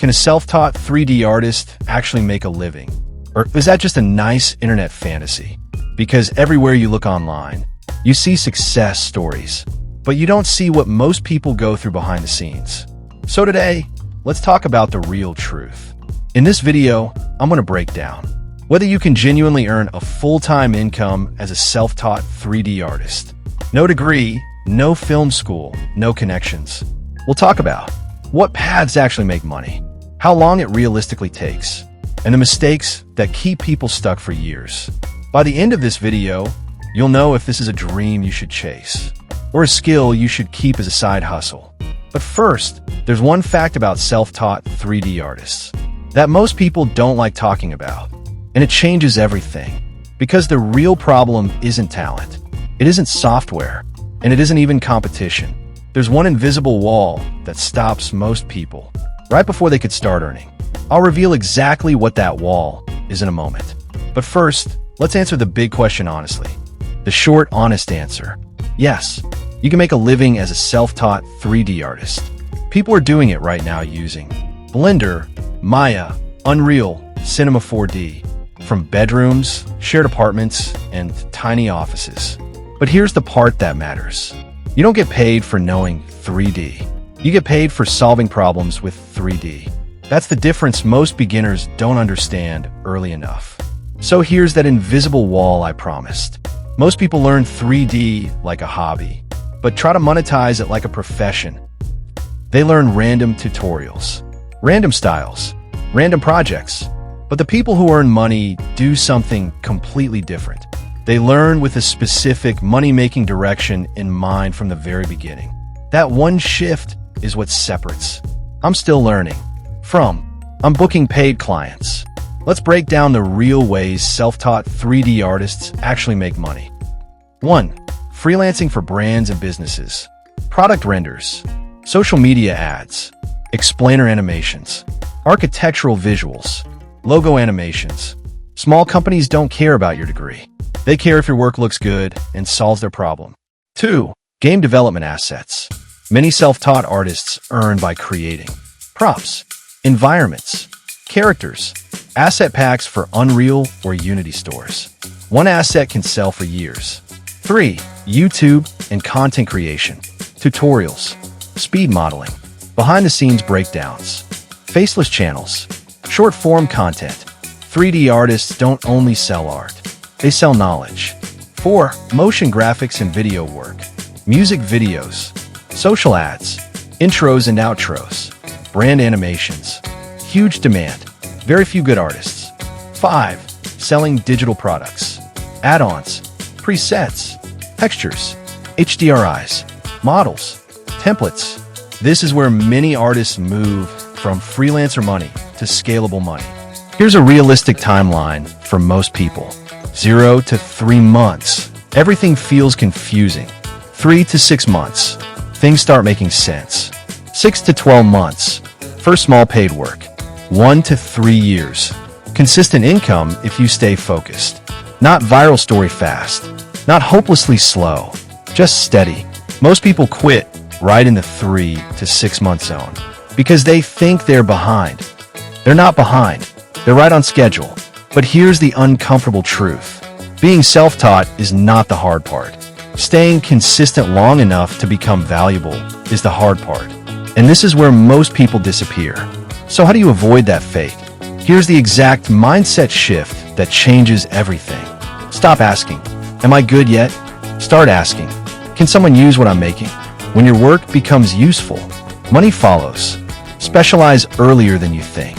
Can a self-taught 3D artist actually make a living? Or is that just a nice internet fantasy? Because everywhere you look online, you see success stories, but you don't see what most people go through behind the scenes. So today, let's talk about the real truth. In this video, I'm going to break down whether you can genuinely earn a full-time income as a self-taught 3D artist. No degree, no film school, no connections. We'll talk about what paths actually make money, how long it realistically takes, and the mistakes that keep people stuck for years. By the end of this video, you'll know if this is a dream you should chase or a skill you should keep as a side hustle. But first, there's one fact about self-taught 3D artists that most people don't like talking about, and it changes everything. Because the real problem isn't talent, it isn't software, and it isn't even competition. There's one invisible wall that stops most people right before they could start earning. I'll reveal exactly what that wall is in a moment. But first, let's answer the big question honestly. The short, honest answer: yes, you can make a living as a self-taught 3D artist. People are doing it right now using Blender, Maya, Unreal, Cinema 4D, from bedrooms, shared apartments, and tiny offices. But here's the part that matters. You don't get paid for knowing 3D. You get paid for solving problems with 3D. That's the difference most beginners don't understand early enough. So here's that invisible wall I promised. Most people learn 3D like a hobby, but try to monetize it like a profession. They learn random tutorials, random styles, random projects. But the people who earn money do something completely different. They learn with a specific money-making direction in mind from the very beginning. That one shift is what separates. I'm still learning. I'm booking paid clients. Let's break down the real ways self-taught 3D artists actually make money. 1. Freelancing for brands and businesses. Product renders, social media ads, explainer animations, architectural visuals, logo animations. Small companies don't care about your degree. They care if your work looks good and solves their problem. 2. Game development assets. Many self-taught artists earn by creating props, environments, characters, asset packs for Unreal or Unity stores. One asset can sell for years. 3. YouTube and content creation. Tutorials, speed modeling, behind-the-scenes breakdowns, faceless channels, short-form content. 3D artists don't only sell art, they sell knowledge. 4. Motion graphics and video work. Music videos, social ads, intros and outros, brand animations. Huge demand, very few good artists. 5. Selling digital products, add-ons, presets, textures, HDRIs, models, templates. This is where many artists move from freelancer money to scalable money. Here's a realistic timeline for most people. 0 to 3 months. Everything feels confusing. 3 to 6 months. Things start making sense. 6 to 12 months. First small paid work. 1 to 3 years. Consistent income if you stay focused. Not viral story fast. Not hopelessly slow. Just steady. Most people quit right in the 3 to 6 month zone because they think they're behind. They're not behind. They're right on schedule. But here's the uncomfortable truth. Being self-taught is not the hard part. Staying consistent long enough to become valuable is the hard part. And this is where most people disappear. So how do you avoid that fate? Here's the exact mindset shift that changes everything. Stop asking, "Am I good yet?" Start asking, "Can someone use what I'm making?" When your work becomes useful, money follows. Specialize earlier than you think.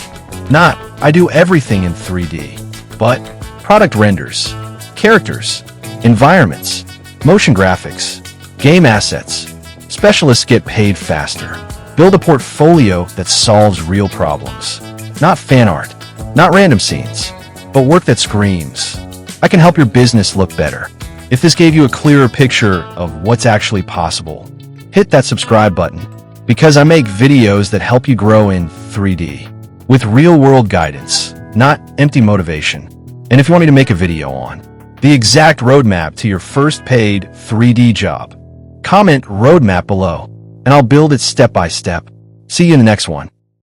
Not, "I do everything in 3D." But product renders, characters, environments, motion graphics, game assets. Specialists get paid faster. Build a portfolio that solves real problems. Not fan art, not random scenes, but work that screams, "I can help your business look better." If this gave you a clearer picture of what's actually possible, hit that subscribe button, because I make videos that help you grow in 3D with real-world guidance, not empty motivation. And if you want me to make a video on the exact roadmap to your first paid 3D job, comment roadmap below, and I'll build it step by step. See you in the next one.